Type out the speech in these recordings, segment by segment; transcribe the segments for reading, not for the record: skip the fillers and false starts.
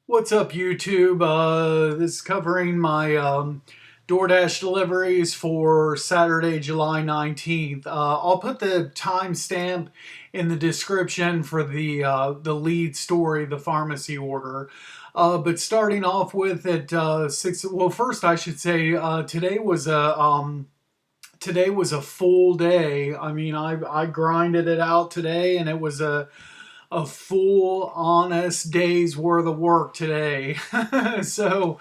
What's up, YouTube? This is covering my DoorDash deliveries for Saturday, July 19th. I'll put the timestamp in the description for the lead story, the pharmacy order. But starting off with at 6. Well, first I should say today was a full day. I mean, I grinded it out today, and it was a full, honest day's worth of work today. So,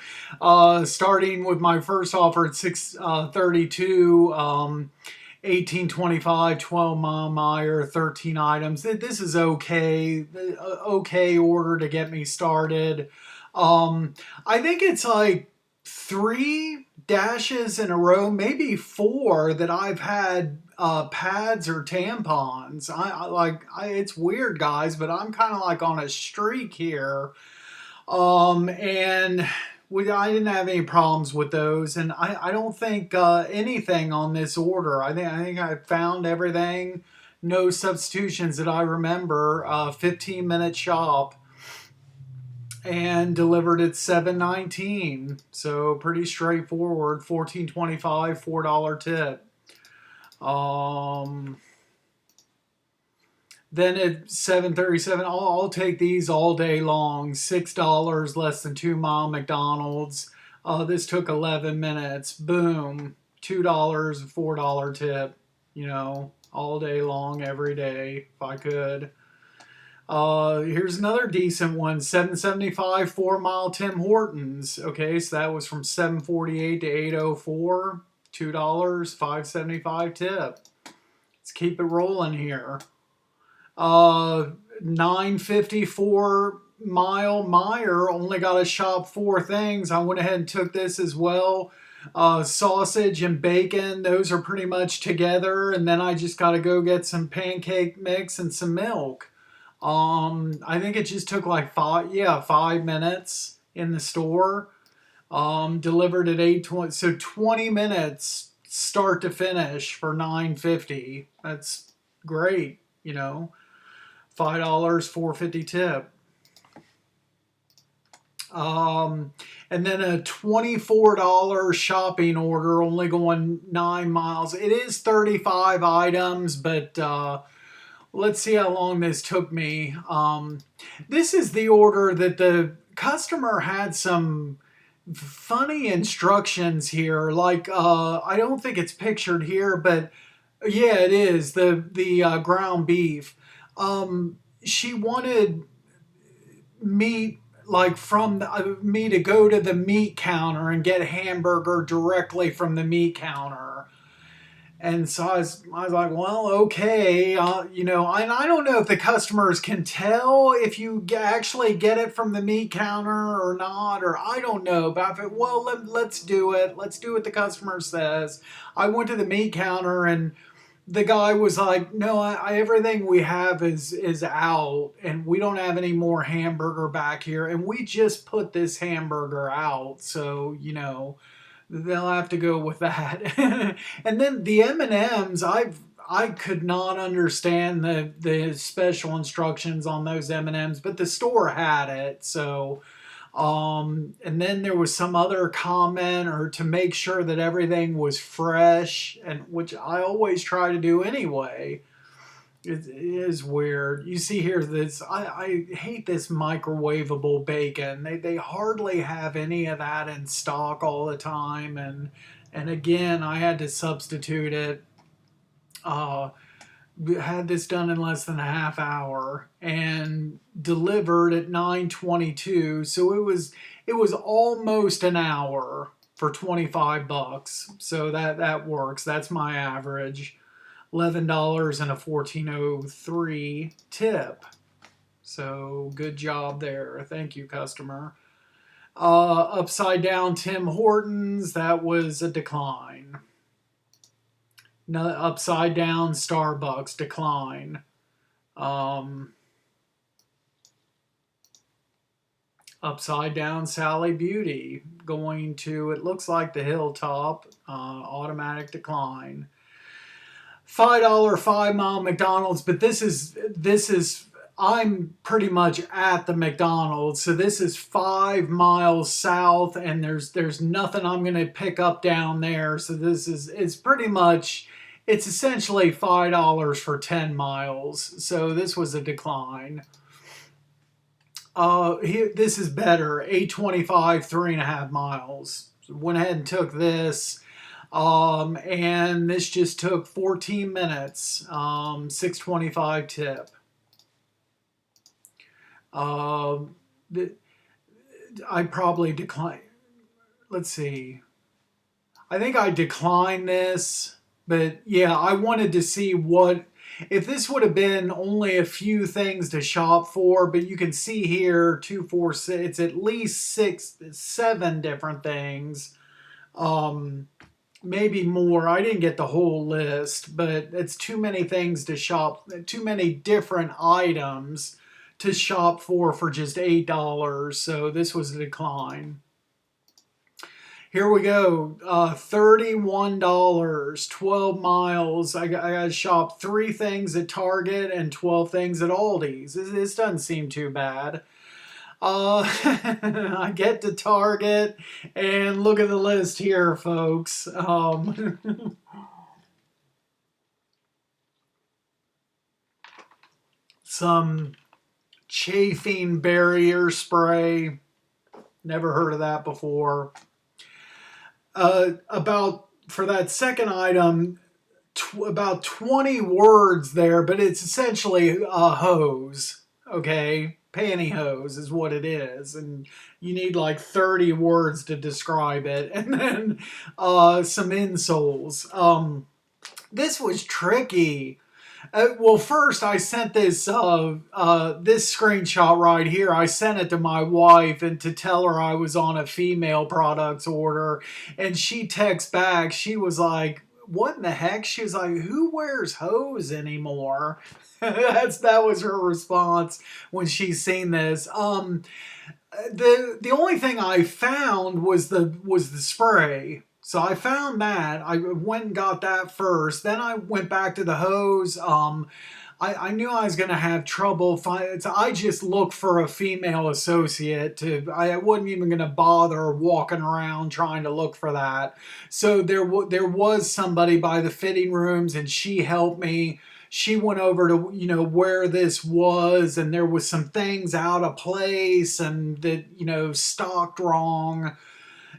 starting with my first offer at 6:32, 1825, 12 mile Meyer, 13 items. This is okay, okay order to get me started. I think it's like three dashes in a row, maybe four, that I've had pads or tampons. It's weird, guys, but I'm kind of like on a streak here. And I didn't have any problems with those, and I don't think anything on this order. I think I found everything. No substitutions that I remember. 15-minute shop, and delivered at 7:19. So pretty straightforward. 14.25, $4 tip. Then at 7:37, I'll take these all day long. $6, less than 2 mile McDonald's. This took 11 minutes. Boom. $2, $4 tip. All day long, every day, if I could. Here's another decent one. 7:75, 4 mile Tim Hortons. Okay, so that was from 7:48 to 8:04. $2, 5.75 tip. Let's keep it rolling here. 9:54 mile Meyer, only got to shop four things. I went ahead and took this as well. Sausage and bacon, those are pretty much together, and then I just got to go get some pancake mix and some milk. I think it just took like 5 minutes in the store. Delivered at 8:20, so 20 minutes start to finish for 9.50. That's great, $5, 4.50 tip. And then a $24 shopping order, only going 9 miles. It is 35 items, but let's see how long this took me. This is the order that the customer had some funny instructions here. Like, I don't think it's pictured here, but yeah, it is. The ground beef. She wanted meat, like from me to go to the meat counter and get a hamburger directly from the meat counter. And so I was like, well, okay, and I don't know if the customers can tell if you actually get it from the meat counter or not, or I don't know. But I thought, well, let's do it. Let's do what the customer says. I went to the meat counter, and the guy was like, no, everything we have is out, and we don't have any more hamburger back here, and we just put this hamburger out, so they'll have to go with that. And then the M&Ms, I could not understand the special instructions on those M&Ms, but the store had it. So, and then there was some other comment, or to make sure that everything was fresh, and which I always try to do anyway. It is weird. You see here this. I hate this microwavable bacon. They hardly have any of that in stock all the time, and again I had to substitute it. Uh, had this done in less than a half hour and delivered at 9:22. So it was almost an hour for $25. So that works. That's my average. $11 and a 14.03 tip. So good job there. Thank you, customer. Upside down Tim Hortons, that was a decline. No, upside down Starbucks, decline. Upside down Sally Beauty, going to, it looks like the Hilltop, automatic decline. $5 5 mile McDonald's, but this is I'm pretty much at the McDonald's, so this is 5 miles south, and there's nothing I'm gonna pick up down there. So it's pretty much it's essentially $5 for 10 miles. So this was a decline. Here this is better. 825, 3.5 miles. So went ahead and took this. And this just took 14 minutes. 625 tip. Um, I probably declined. Let's see. I think I declined this, but yeah, I wanted to see what if this would have been only a few things to shop for. But you can see here, 246. It's at least 7 different things. Um, Maybe more. I didn't get the whole list, but it's too many things to shop. Too many different items to shop for just $8. So this was a decline. Here we go. $31, 12 miles. I got to shop 3 things at Target and 12 things at Aldi's. This doesn't seem too bad. I get to Target and look at the list here, folks. Some chafing barrier spray. Never heard of that before. About for that second item, about 20 words there, but it's essentially a hose. Okay, pantyhose is what it is, and you need like 30 words to describe it, and then some insoles. This was tricky. Well, first I sent this screenshot right here. I sent it to my wife and to tell her I was on a female products order, and she texts back. She was like, "What in the heck?" She was like, "Who wears hose anymore?" That was her response when she seen this. The only thing I found was the spray. So I found that. I went and got that first. Then I went back to the hose. I knew I was going to have trouble finding. So I just looked for a female associate. I wasn't even going to bother walking around trying to look for that. So there was somebody by the fitting rooms, and she helped me. She went over to where this was, and there was some things out of place and that stocked wrong.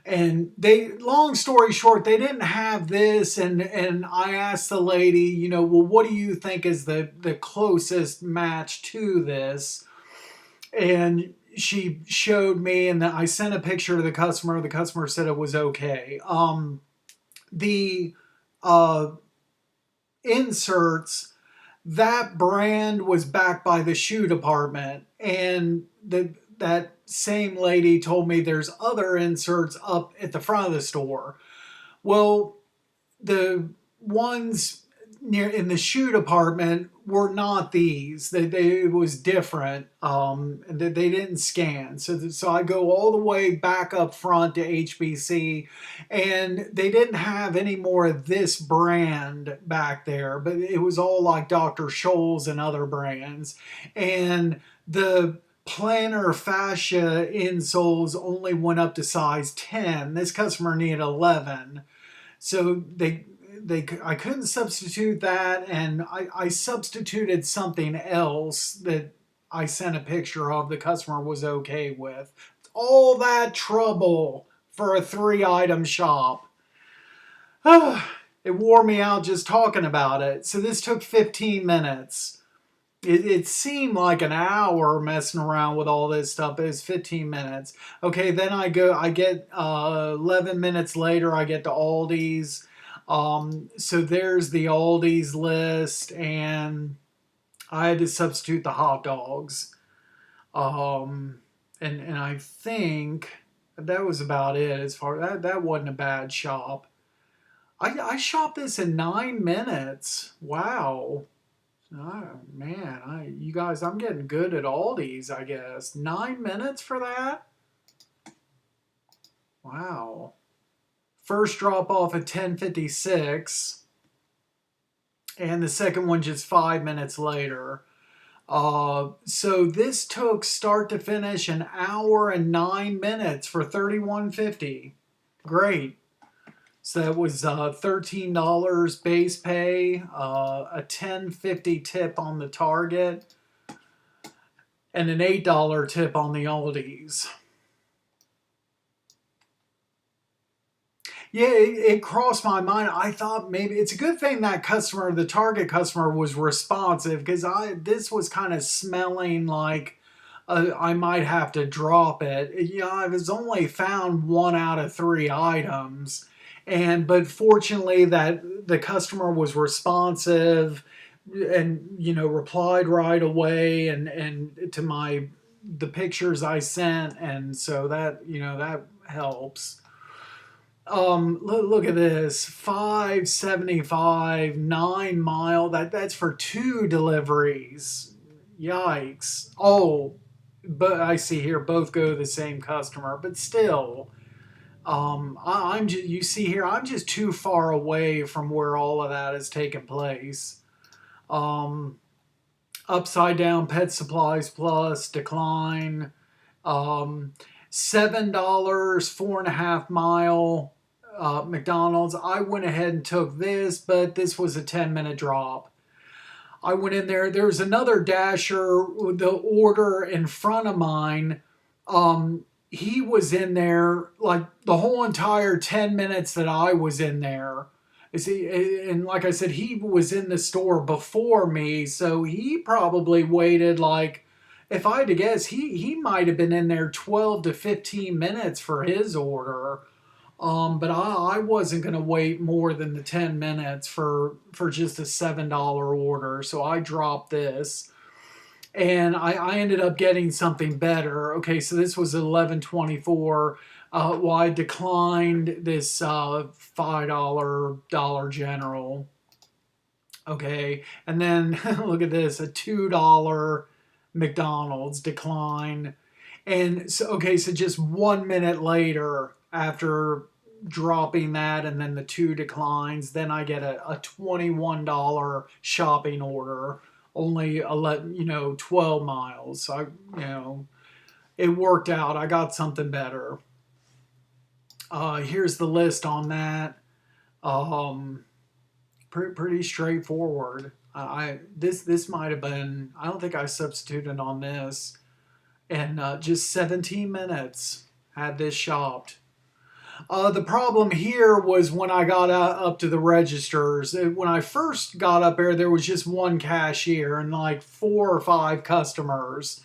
And long story short, they didn't have this, and I asked the lady, well, what do you think is the closest match to this? And she showed me, and I sent a picture to the customer. The customer said it was okay. The inserts, that brand was backed by the shoe department, and that same lady told me there's other inserts up at the front of the store. Well, the ones near in the shoe department were not these. It was different. And they didn't scan. So I go all the way back up front to HBC, and they didn't have any more of this brand back there, but it was all like Dr. Scholl's and other brands. And the plantar fascia insoles only went up to size 10. This customer needed 11. So I couldn't substitute that, and I substituted something else that I sent a picture of the customer was okay with. All that trouble for a 3-item shop. It wore me out just talking about it. So this took 15 minutes. It seemed like an hour messing around with all this stuff. It was 15 minutes. Okay, then I get 11 minutes later, I get to Aldi's. So there's the Aldi's list, and I had to substitute the hot dogs. And I think that was about it as far that wasn't a bad shop. I shopped this in 9 minutes. Wow. Oh, man, you guys, I'm getting good at Aldi's, I guess. 9 minutes for that? Wow. First drop off at 10:56, and the second one just 5 minutes later. So this took start to finish an hour and 9 minutes for 31.50. Great. So that was $13 base pay, a 10.50 tip on the Target, and an $8 tip on the Aldi's. Yeah, it crossed my mind. I thought maybe it's a good thing that customer, the Target customer, was responsive because I this was kind of smelling like I might have to drop it. I was only found 1 out of 3 items, and but fortunately that the customer was responsive and replied right away and to the pictures I sent, and so that helps. Look at this, 575, 9 mile. That's for 2 deliveries. Yikes! Oh, but I see here both go to the same customer, but still, I'm just you see here I'm just too far away from where all of that has taken place. Um, Upside down pet supplies plus decline. Um, $7, 4.5 mile McDonald's. I went ahead and took this, but this was a 10-minute drop. I went in there. There's another dasher, the order in front of mine. He was in there like the whole entire 10 minutes that I was in there. And like I said, he was in the store before me, so he probably waited like, if I had to guess, he might have been in there 12 to 15 minutes for his order. But I wasn't going to wait more than the 10 minutes for just a $7 order. So I dropped this and I ended up getting something better. Okay, so this was 11.24. Well, I declined this $5 Dollar General. Okay, and then look at this, a $2 McDonald's decline. And so, okay, so just 1 minute later, after dropping that and then the two declines, then I get a $21 shopping order, only 11, 12 miles. So it worked out. I got something better. Here's the list on that. Pretty straightforward. This might have been. I don't think I substituted on this, and just 17 minutes had this shopped. The problem here was when I got up to the registers. When I first got up there was just one cashier and like 4 or 5 customers.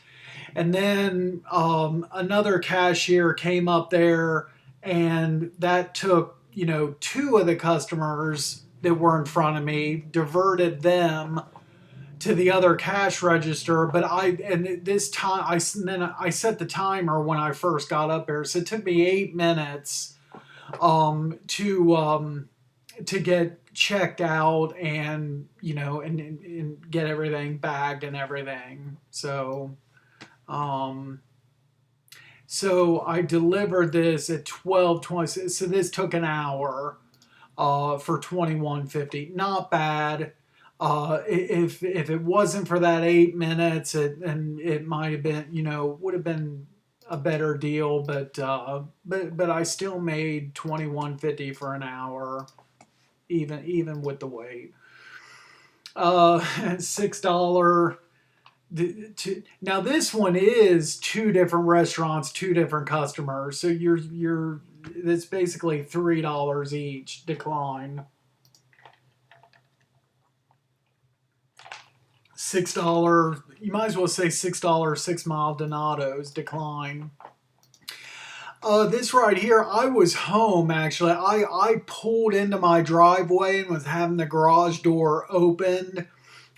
And then another cashier came up there, and that took, two of the customers that were in front of me, diverted them to the other cash register. But this time I set the timer when I first got up there, so it took me 8 minutes to get checked out and and get everything bagged and everything. Um, so I delivered this at 12:20. So this took an hour for 21.50. Not bad. If it wasn't for that 8 minutes, and it might have been, would have been a better deal, but I still made 21.50 for an hour, even with the wait. $6. Now this one is two different restaurants, two different customers, so you're it's basically $3 each decline. $6. You might as well say $6. 6 mile Donatos decline. This right here, I was home actually. I pulled into my driveway and was having the garage door opened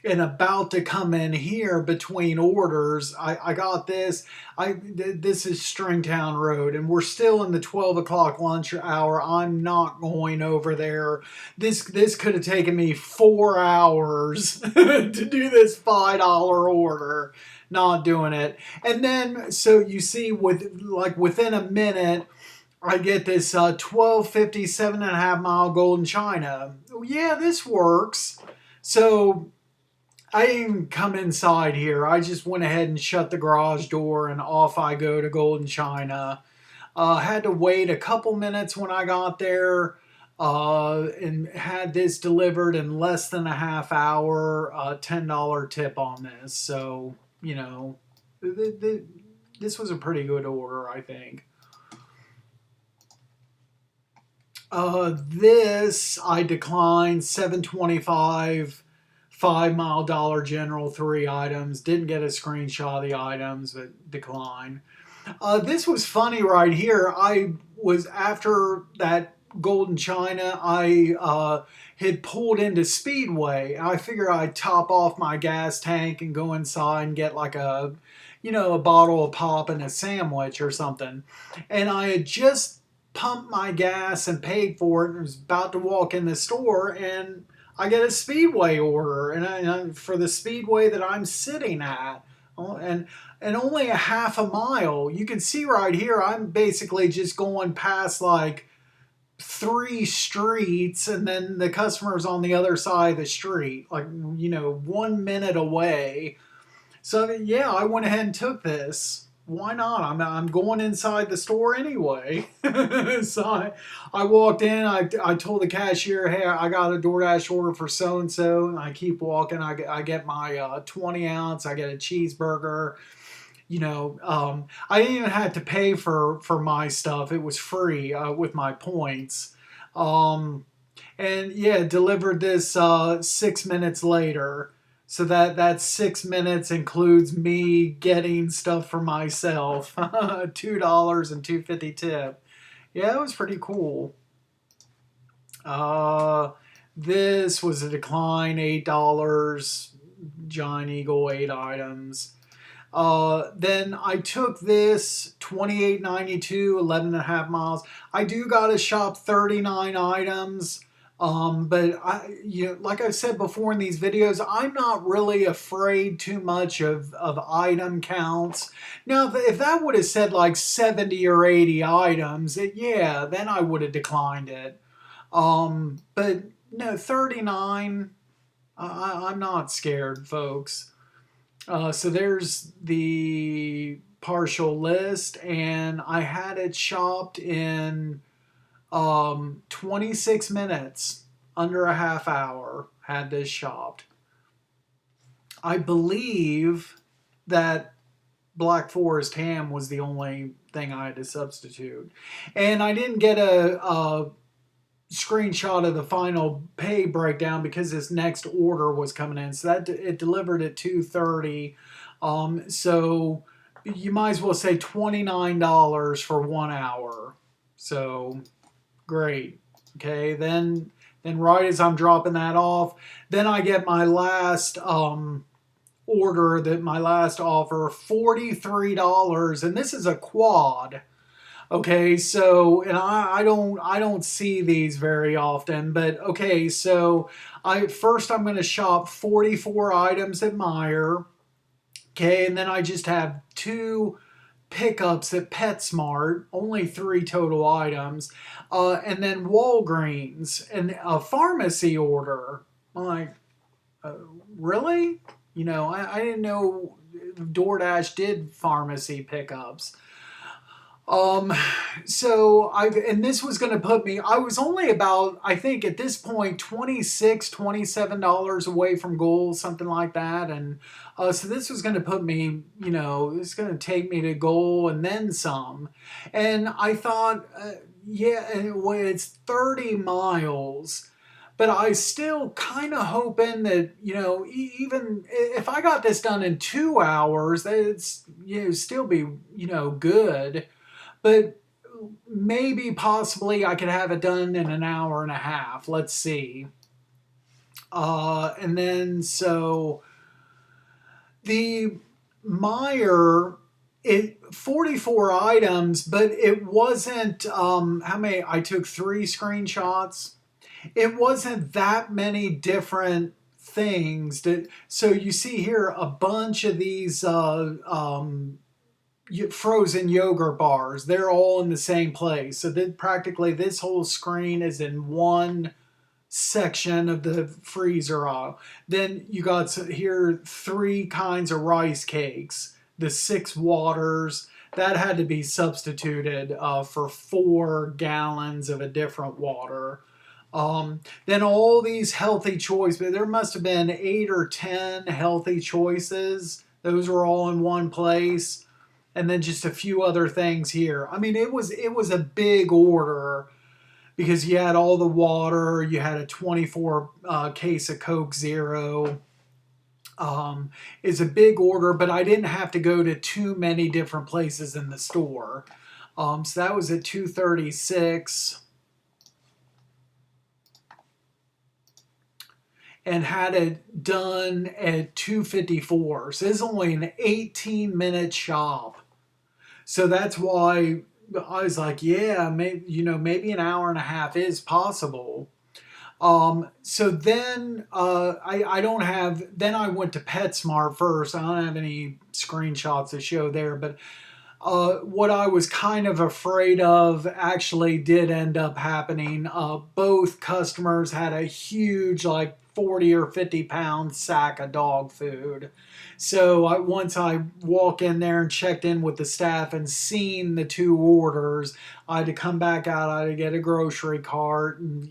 and about to come in here between orders. I got this. This is Stringtown Road, and we're still in the 12 o'clock lunch hour. I'm not going over there. This could have taken me 4 hours to do this $5 order. Not doing it. And then so you see within a minute, I get this 12.50 7.5 mile Golden China. Yeah, this works. So I didn't even come inside here. I just went ahead and shut the garage door and off I go to Golden China. Had to wait a couple minutes when I got there, and had this delivered in less than a half hour. $10 tip on this. So, you know, this was a pretty good order, I think. This I declined 725, 5 Mile Dollar General, 3 items. Didn't get a screenshot of the items, but declined. This was funny right here. I was after that Golden China. I had pulled into Speedway. I figured I'd top off my gas tank and go inside and get like a bottle of pop and a sandwich or something. And I had just pumped my gas and paid for it and was about to walk in the store and I get a Speedway order and for the Speedway that I'm sitting at. And only a half a mile. You can see right here, I'm basically just going past like 3 streets, and then the customer's on the other side of the street, like 1 minute away. So yeah, I went ahead and took this. Why not? I'm going inside the store anyway. So I walked in. I told the cashier, hey, I got a DoorDash order for so and so, and I keep walking. I get my 20 ounce. I get a cheeseburger. I didn't even have to pay for my stuff. It was free with my points. Um, and yeah, delivered this 6 minutes later. So that 6 minutes includes me getting stuff for myself. $2 and 2.50 tip. Yeah, it was pretty cool. Uh, this was a decline, $8. Giant Eagle, 8 items. Then I took this 28.92, 11 and a half miles. I do got to shop 39 items. But like I've said before in these videos, I'm not really afraid too much of item counts. Now, if that would have said like 70 or 80 items, yeah, then I would have declined it. But no, 39, I'm not scared, folks. So there's the partial list, and I had it shopped in 26 minutes, under a half hour, had this shopped. I believe that Black Forest ham was the only thing I had to substitute. And I didn't get a screenshot of the final pay breakdown because this next order was coming in. So that it delivered at 2:30. So you might as well say $29 for 1 hour. So great. Okay, then right as I'm dropping that off, then I get my last order, that my last offer, $43, and this is a quad. Okay, so and I don't see these very often, but okay, so I'm going to shop 44 items at Meijer. Okay, and then I just have 2 pickups at PetSmart, only 3 total items, and then Walgreens and a pharmacy order. I'm like, really? I didn't know DoorDash did pharmacy pickups. Um, and this was going to put me, I was only about, I think at this point, 26, $27 away from goal, something like that. And, so this was going to put me, it's going to take me to goal and then some. And I thought, yeah, it's 30 miles. But I still kind of hoping that, even if I got this done in 2 hours, that it's, still be, good. But maybe possibly I could have it done in an hour and a half. Let's see. And then so the Meijer, 44 items, but it wasn't, how many? I took 3 screenshots. It wasn't that many different things. So you see here a bunch of these frozen yogurt bars. They're all in the same place. So that practically this whole screen is in one section of the freezer aisle. Then you got here 3 kinds of rice cakes, the 6 waters. That had to be substituted for 4 gallons of a different water. Then all these healthy choices, but there must have been 8 or 10 healthy choices. Those were all in one place. And then just a few other things here. I mean, it was a big order because you had all the water, you had a 24 case of Coke Zero. Is a big order, but I didn't have to go to too many different places in the store. So that was at 236. And had it done at 254. So this is only an 18-minute shop. So that's why I was like, yeah, maybe an hour and a half is possible. So then I don't have. Then I went to PetSmart first. I don't have any screenshots to show there, but what I was kind of afraid of actually did end up happening. Both customers had a huge, like 40 or 50 pound sack of dog food. So once I walk in there and checked in with the staff and seen the 2 orders, I had to come back out. I had to get a grocery cart and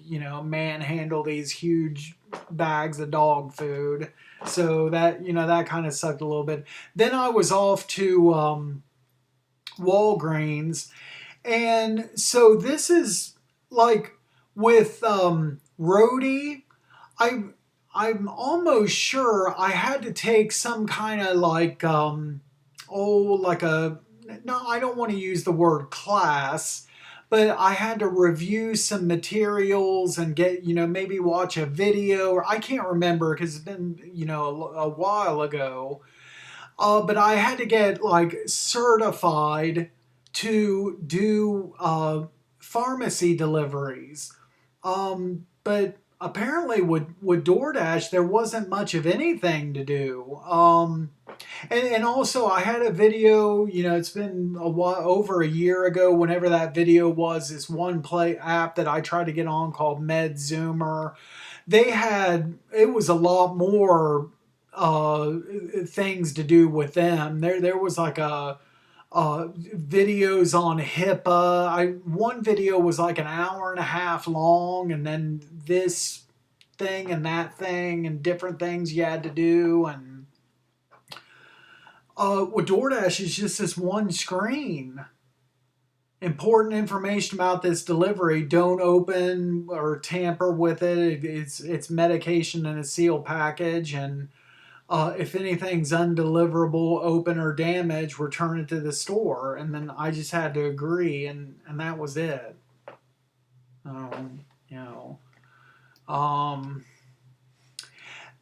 manhandle these huge bags of dog food. So that kind of sucked a little bit. Then I was off to Walgreens, and so this is like with Rhodey. I'm almost sure I had to take some kind of like like a no, I don't want to use the word class, but I had to review some materials and get maybe watch a video, or I can't remember because it's been a while ago. But I had to get like certified to do pharmacy deliveries. But apparently with DoorDash, there wasn't much of anything to do. And also I had a video, it's been a while, over a year ago, whenever that video was, this one play app that I tried to get on called MedZoomer. It was a lot more things to do with them. There was like videos on HIPAA. One video was like an hour and a half long, and then this thing and that thing and different things you had to do. And with DoorDash, it's just this one screen. Important information about this delivery: don't open or tamper with it. It's medication in a sealed package, and if anything's undeliverable, open, or damaged, return it to the store. And then I just had to agree, and that was it. You know.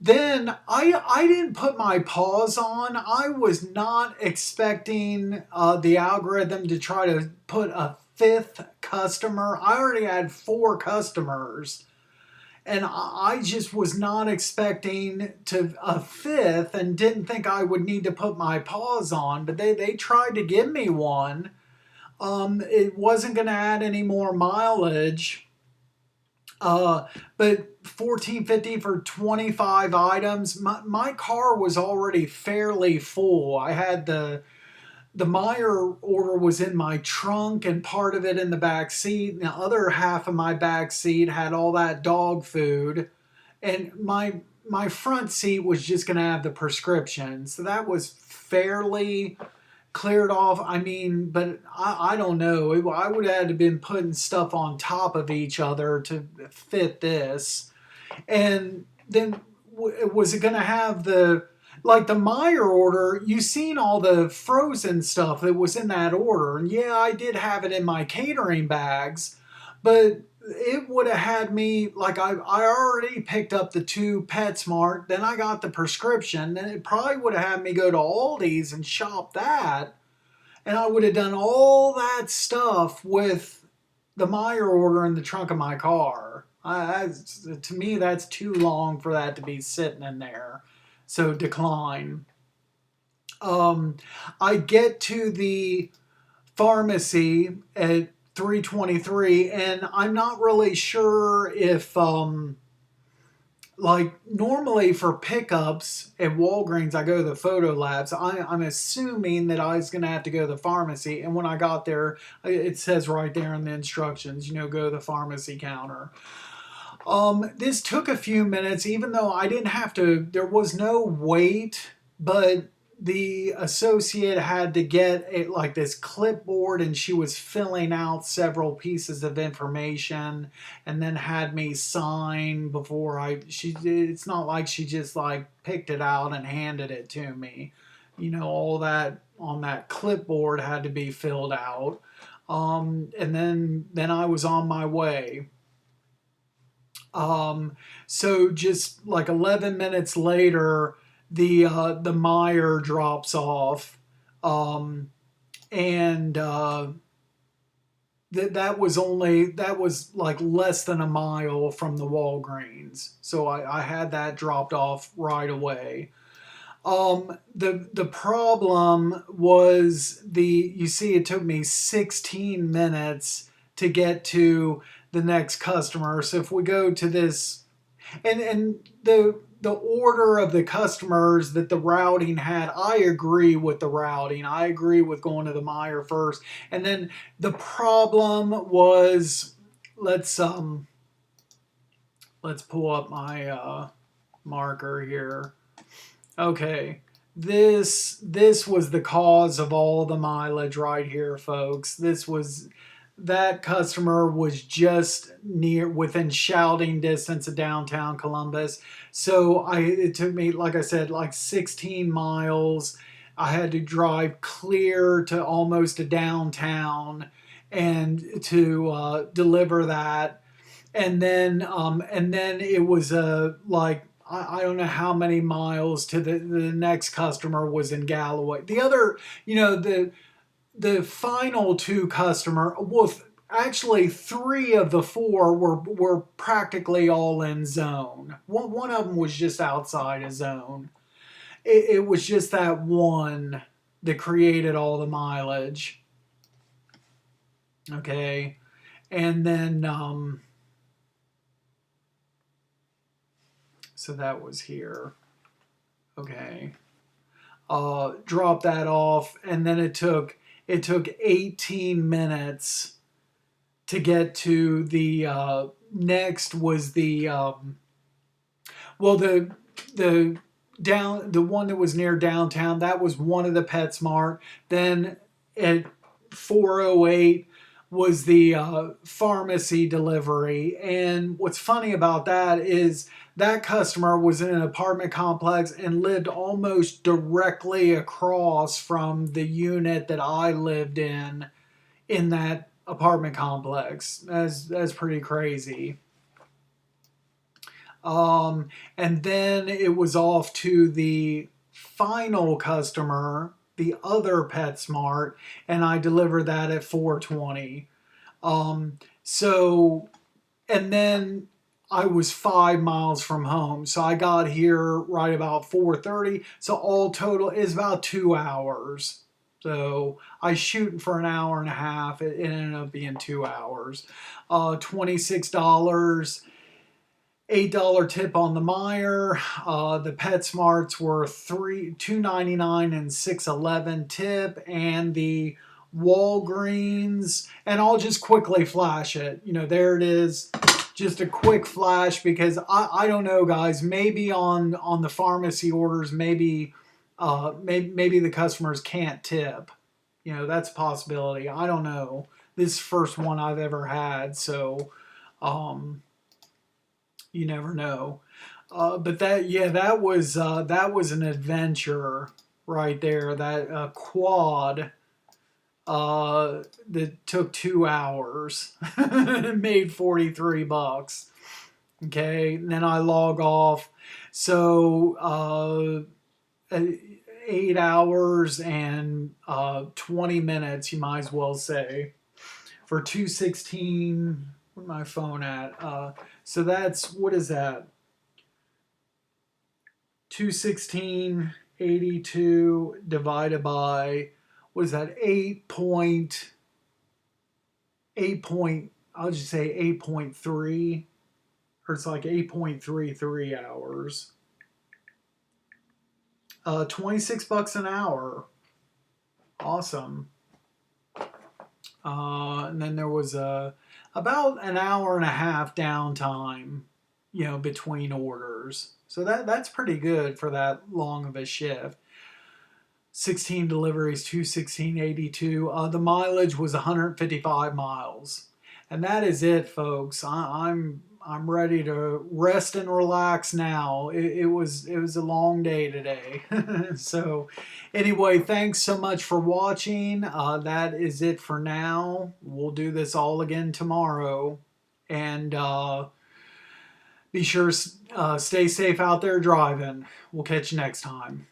Then I didn't put my pause on. I was not expecting the algorithm to try to put a 5th customer. I already had 4 customers. And I just was not expecting to a 5th, and didn't think I would need to put my pause on. But they tried to give me one. It wasn't going to add any more mileage. But $14.50 for 25 items. My car was already fairly full. I had the Meyer order was in my trunk and part of it in the back seat. And the other half of my back seat had all that dog food. And my front seat was just going to have the prescription. So that was fairly cleared off. I mean, but I don't know. I would have had to been putting stuff on top of each other to fit this. And then was it going to have the Meyer order? You seen all the frozen stuff that was in that order. And yeah, I did have it in my catering bags, but it would have had me, I already picked up the 2 PetSmart, then I got the prescription, then it probably would have had me go to Aldi's and shop that, and I would have done all that stuff with the Meyer order in the trunk of my car. To me, that's too long for that to be sitting in there. So decline. I get to the pharmacy at 3:23, and I'm not really sure if like normally for pickups at Walgreens, I go to the photo labs. I'm assuming that I was going to have to go to the pharmacy. And when I got there, it says right there in the instructions, go to the pharmacy counter. This took a few minutes, even though I didn't have to, there was no wait, but the associate had to get like this clipboard and she was filling out several pieces of information and then had me sign before it's not like she just like picked it out and handed it to me. All that on that clipboard had to be filled out. And then I was on my way. Um, so just like 11 minutes later, the Meyer drops off, um, and that was like less than a mile from the Walgreens. So I had that dropped off right away. The problem was you see it took me 16 minutes to get to the next customer. So if we go to this, and the order of the customers that the routing had, I agree with the routing. I agree with going to the Meyer first. And then the problem was, let's pull up my marker here. Okay. This was the cause of all the mileage right here, folks. That customer was just within shouting distance of downtown Columbus. So it took me, like I said, like 16 miles. I had to drive clear to almost to downtown and to deliver that. And then it was like I don't know how many miles to the next customer was in Galloway. The other, the final two customer, well, actually three of the four were practically all in zone. One of them was just outside of zone. It was just that one that created all the mileage. Okay, and then so that was here. Okay, drop that off, and then it took 18 minutes to get to the next was well the one that was near downtown. That was one of the PetSmart. Then at 4:08 was the pharmacy delivery. And what's funny about that is that customer was in an apartment complex and lived almost directly across from the unit that I lived in that apartment complex. That's pretty crazy. And then it was off to the final customer, the other PetSmart, and I delivered that at 4:20. So, and then I was 5 miles from home, so I got here right about 4:30. So all total is about 2 hours. So I was shooting for an hour and a half. It ended up being 2 hours. $26. $8 tip on the Meyer. The PetSmarts were $2.99 and $6.11 tip, and the Walgreens. And I'll just quickly flash it. There it is. Just a quick flash because I don't know, guys. Maybe on the pharmacy orders, maybe the customers can't tip. That's a possibility. I don't know. This is the first one I've ever had, so. You never know. But that was an adventure right there. That quad that took 2 hours made $43. Okay, and then I log off. So 8 hours and 20 minutes, you might as well say, for 216. Where's my phone at? So that's, what is that? 216.82 divided by, what is that? 8 point, I'll just say 8.3. or it's like 8.33 hours. 26 bucks an hour. Awesome. And then there was about an hour and a half downtime, between orders. So that's pretty good for that long of a shift. 16 deliveries, 216.82. The mileage was 155 miles. And that is it, folks. I'm ready to rest and relax now. It was a long day today. So anyway, thanks so much for watching. That is it for now. We'll do this all again tomorrow. And be sure stay safe out there driving. We'll catch you next time.